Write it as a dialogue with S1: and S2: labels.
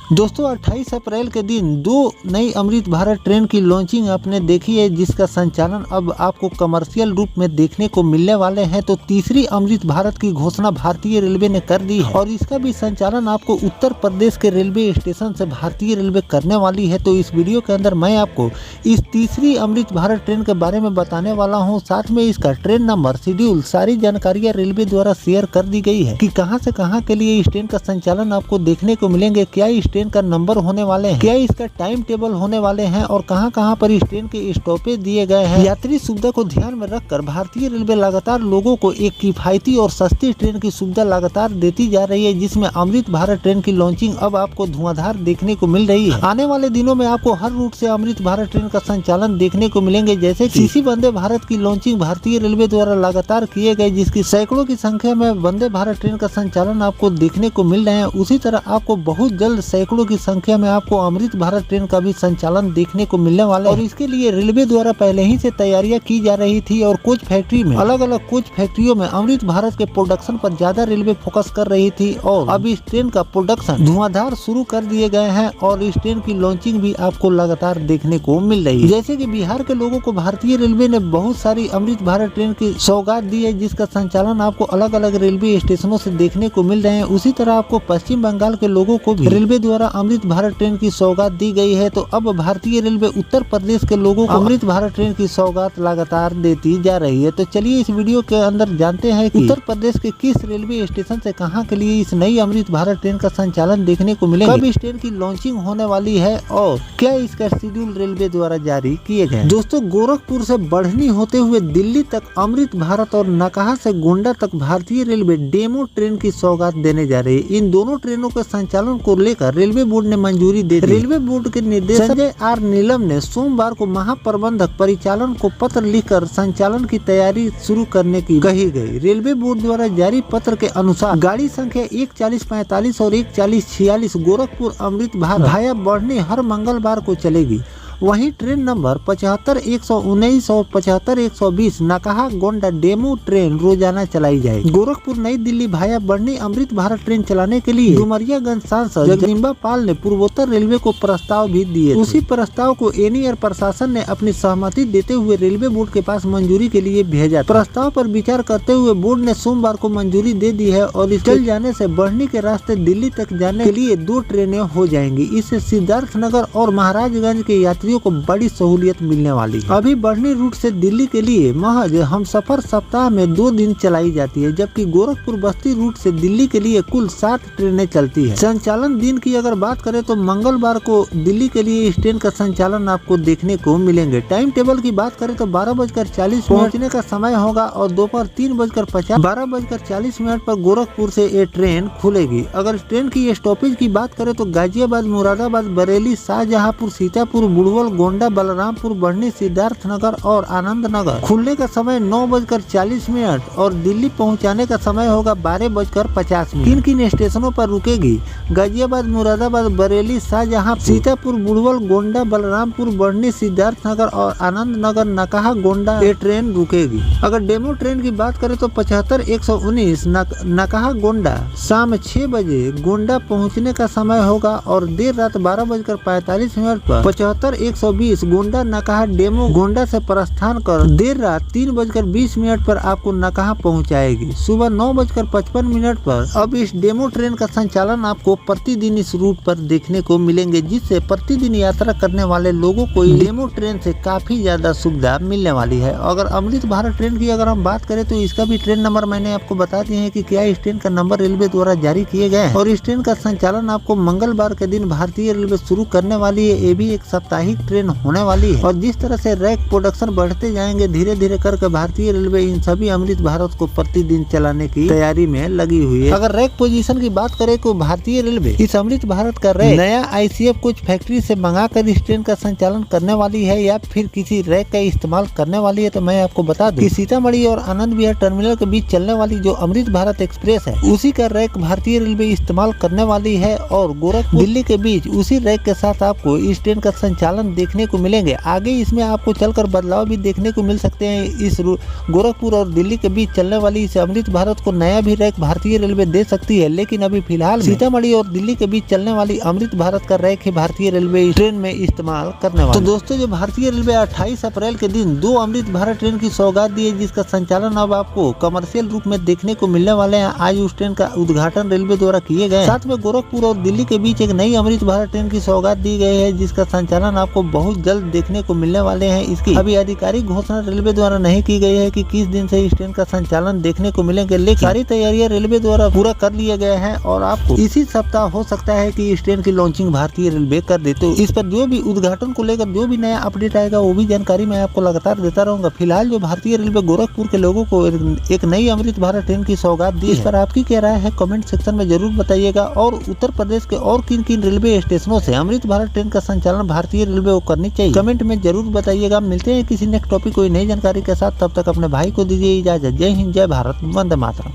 S1: दोस्तों 28 अप्रैल के दिन दो नई अमृत भारत ट्रेन की लॉन्चिंग आपने देखी है, जिसका संचालन अब आपको कमर्शियल रूप में देखने को मिलने वाले हैं। तो तीसरी अमृत भारत की घोषणा भारतीय रेलवे ने कर दी है और इसका भी संचालन आपको उत्तर प्रदेश के रेलवे स्टेशन से भारतीय रेलवे करने वाली है। तो इस वीडियो के अंदर मैं आपको इस तीसरी अमृत भारत ट्रेन के बारे में बताने वाला हूँ। साथ में इसका ट्रेन नंबर, शेड्यूल, सारी जानकारियाँ रेलवे द्वारा शेयर कर दी गई है कि कहाँ से कहाँ के लिए इस ट्रेन का संचालन आपको देखने को मिलेंगे, क्या इस ट्रेन का नंबर होने वाले हैं, क्या इसका टाइम टेबल होने वाले हैं और कहां कहां पर इस ट्रेन के स्टॉपेज दिए गए हैं। यात्री सुविधा को ध्यान में रखकर भारतीय रेलवे लगातार लोगों को एक किफायती और सस्ती ट्रेन की सुविधा लगातार देती जा रही है, जिसमें अमृत भारत ट्रेन की लॉन्चिंग अब आपको धुआंधार देखने को मिल रही है। आने वाले दिनों में आपको हर रूट से अमृत भारत ट्रेन का संचालन देखने को मिलेंगे, जैसे कि सीसी वंदे भारत की लॉन्चिंग भारतीय रेलवे द्वारा लगातार किए गए, जिसकी सैकड़ों की संख्या में वंदे भारत ट्रेन का संचालन आपको देखने को मिल रहे हैं। उसी तरह आपको बहुत जल्द सैकड़ों की संख्या में आपको अमृत भारत ट्रेन का भी संचालन देखने को मिलने वाला है और इसके लिए रेलवे द्वारा पहले ही से तैयारियां की जा रही थी और कोच फैक्ट्री में अलग अलग कोच फैक्ट्रियों में अमृत भारत के प्रोडक्शन पर ज्यादा रेलवे फोकस कर रही थी और अब इस ट्रेन का प्रोडक्शन धुआंधार शुरू कर दिए गए हैं और इस ट्रेन की लॉन्चिंग भी आपको लगातार देखने को मिल रही है। जैसे कि बिहार के लोगों को भारतीय रेलवे ने बहुत सारी अमृत भारत ट्रेन की सौगात दी है, जिसका संचालन आपको अलग अलग रेलवे स्टेशनों से देखने को मिल रहे हैं। उसी तरह आपको पश्चिम बंगाल के लोगों को भी रेलवे द्वारा अमृत भारत ट्रेन की सौगात दी गई है। तो अब भारतीय रेलवे उत्तर प्रदेश के लोगों को अमृत भारत ट्रेन की सौगात लगातार देती जा रही है। तो चलिए इस वीडियो के अंदर जानते हैं कि उत्तर प्रदेश के किस रेलवे स्टेशन से कहां के लिए इस नई अमृत भारत ट्रेन का संचालन देखने को मिलेगा, कब इस ट्रेन की लॉन्चिंग होने वाली है और क्या इसका शेड्यूल रेलवे द्वारा जारी किए गए। दोस्तों गोरखपुर से बढ़नी होते हुए दिल्ली तक अमृत भारत और नकाहा से गोंडा तक भारतीय रेलवे डेमो ट्रेन की सौगात देने जा रही है। इन दोनों ट्रेनों के संचालन को लेकर रेलवे बोर्ड ने मंजूरी दे दी। रेलवे बोर्ड के निदेशक संजय आर नीलम ने सोमवार को महाप्रबंधक परिचालन को पत्र लिखकर संचालन की तैयारी शुरू करने की कही गई। रेलवे बोर्ड द्वारा जारी पत्र के अनुसार गाड़ी संख्या 14045 और 14046 गोरखपुर अमृत भारत भाया बढ़नी हर मंगलवार को चलेगी। वहीं ट्रेन नंबर 75119 और 75120 नकाहा गोंडा डेमो ट्रेन रोजाना चलाई जाएगी। गोरखपुर नई दिल्ली भाया बढ़नी अमृत भारत ट्रेन चलाने के लिए डुमरियागंज सांसद जगदम्बा पाल ने पूर्वोत्तर रेलवे को प्रस्ताव भी दिए। उसी प्रस्ताव को एनईआर प्रशासन ने अपनी सहमति देते हुए रेलवे बोर्ड के पास मंजूरी के लिए भेजा। प्रस्ताव पर विचार करते हुए बोर्ड ने सोमवार को मंजूरी दे दी है और इस चल जाने से बढ़नी के रास्ते दिल्ली तक जाने के लिए 2 ट्रेनें हो जाएंगी। इससे सिद्धार्थनगर और महाराजगंज के यात्रियों को बड़ी सहूलियत मिलने वाली है। अभी बढ़नी रूट से दिल्ली के लिए महज हमसफर सप्ताह में 2 दिन चलाई जाती है, जबकि गोरखपुर बस्ती रूट से दिल्ली के लिए कुल 7 ट्रेनें चलती है। संचालन दिन की अगर बात करें तो मंगलवार को दिल्ली के लिए इस ट्रेन का संचालन आपको देखने को मिलेंगे। टाइम टेबल की बात करें तो 12:40 पहुँचने का समय होगा और दोपहर 3:50 12:40 पर गोरखपुर से ये ट्रेन खुलेगी। अगर ट्रेन की स्टॉपेज की बात करें तो गाजियाबाद, मुरादाबाद, बरेली, शाहजहांपुर, सीतापुर, गोंडा, बलरामपुर, बढ़नी, सिद्धार्थनगर और आनंद नगर। खुलने का समय 9:40 और दिल्ली पहुंचाने का समय होगा 12:50। किन किन स्टेशनों पर रुकेगी? गाजियाबाद, मुरादाबाद, बरेली, शाहजहां, सीतापुर, बुड़वल, गोंडा, बलरामपुर, बढ़नी, सिद्धार्थनगर और आनंद नगर नकाहा गोंडा ये ट्रेन रुकेगी। अगर डेमो ट्रेन की बात करें तो 75119 नकाहा गोंडा शाम 6 बजे गोंडा पहुँचने का समय होगा और देर रात 12:45 पर 75120 गोंडा नकाहा डेमो गोंडा से प्रस्थान कर देर रात 3:20 पर आपको नकाहा पहुंचाएगी। सुबह 9:55 पर अब इस डेमो ट्रेन का संचालन आपको प्रतिदिन इस रूट पर देखने को मिलेंगे, जिससे प्रतिदिन यात्रा करने वाले लोगों को डेमो ट्रेन से काफी ज्यादा सुविधा मिलने वाली है। अगर अमृत भारत ट्रेन की अगर हम बात करें तो इसका भी ट्रेन नंबर मैंने आपको बता दिए हैं कि क्या इस ट्रेन का नंबर रेलवे द्वारा जारी किए गए हैं और इस ट्रेन का संचालन आपको मंगलवार के दिन भारतीय रेलवे शुरू करने वाली है। ये भी एक साप्ताहिक ट्रेन होने वाली है और जिस तरह से रैक प्रोडक्शन बढ़ते जाएंगे धीरे धीरे करके भारतीय रेलवे इन सभी अमृत भारत को प्रतिदिन चलाने की तैयारी में लगी हुई है। अगर रैक पोजीशन की बात करें तो भारतीय रेलवे इस अमृत भारत का रैक नया आईसीएफ कोच फैक्ट्री से मंगाकर इस ट्रेन का संचालन करने वाली है या फिर किसी रैक का इस्तेमाल करने वाली है। तो मैं आपको बता दूं कि सीतामढ़ी और आनंद विहार टर्मिनल के बीच चलने वाली जो अमृत भारत एक्सप्रेस है उसी का रैक भारतीय रेलवे इस्तेमाल करने वाली है और गोरखपुर दिल्ली के बीच उसी रैक के साथ आपको इस ट्रेन का संचालन संचालन देखने को मिलेंगे। आगे इसमें आपको चलकर बदलाव भी देखने को मिल सकते हैं। इस गोरखपुर और दिल्ली के बीच चलने वाली इस अमृत भारत को नया भी रैक भारतीय रेलवे दे सकती है, लेकिन अभी फिलहाल सीतामढ़ी और दिल्ली के बीच चलने वाली अमृत भारत का रैक ही भारतीय रेलवे ट्रेन में इस्तेमाल करने वाला। तो दोस्तों, जो भारतीय रेलवे 28 अप्रैल के दिन 2 अमृत भारत ट्रेन की सौगात दी है, जिसका संचालन अब आपको कमर्शियल रूप में देखने को मिलने वाले हैं। आज उस ट्रेन का उद्घाटन रेलवे द्वारा किए गए। साथ में गोरखपुर और दिल्ली के बीच एक नई अमृत भारत ट्रेन की सौगात दी गई है, जिसका संचालन आपको बहुत जल्द देखने को मिलने वाले हैं। इसकी अभी आधिकारिक घोषणा रेलवे द्वारा नहीं की गई है कि किस दिन से इस ट्रेन का संचालन देखने को मिलेंगे, लेकिन सारी तैयारियां रेलवे द्वारा पूरा कर लिए गए हैं और आपको इसी सप्ताह हो सकता है कि इस ट्रेन की लॉन्चिंग भारतीय रेलवे कर दे। तो इस पर जो भी उद्घाटन को लेकर जो भी नया अपडेट आएगा वो भी जानकारी मैं आपको लगातार देता रहूंगा। फिलहाल जो भारतीय रेलवे गोरखपुर के लोगों को एक नई अमृत भारत ट्रेन की सौगात दी, इस पर आपकी क्या राय है कमेंट सेक्शन में जरूर बताइएगा। और उत्तर प्रदेश के और किन किन रेलवे स्टेशनों से अमृत भारत ट्रेन का संचालन भारतीय रेलवे को करनी चाहिए, कमेंट में जरूर बताइएगा। मिलते हैं किसी नेक्स्ट टॉपिक कोई नई जानकारी के साथ, तब तक अपने भाई को दीजिए इजाजत। जय हिंद, जय भारत, वंदे मातरम।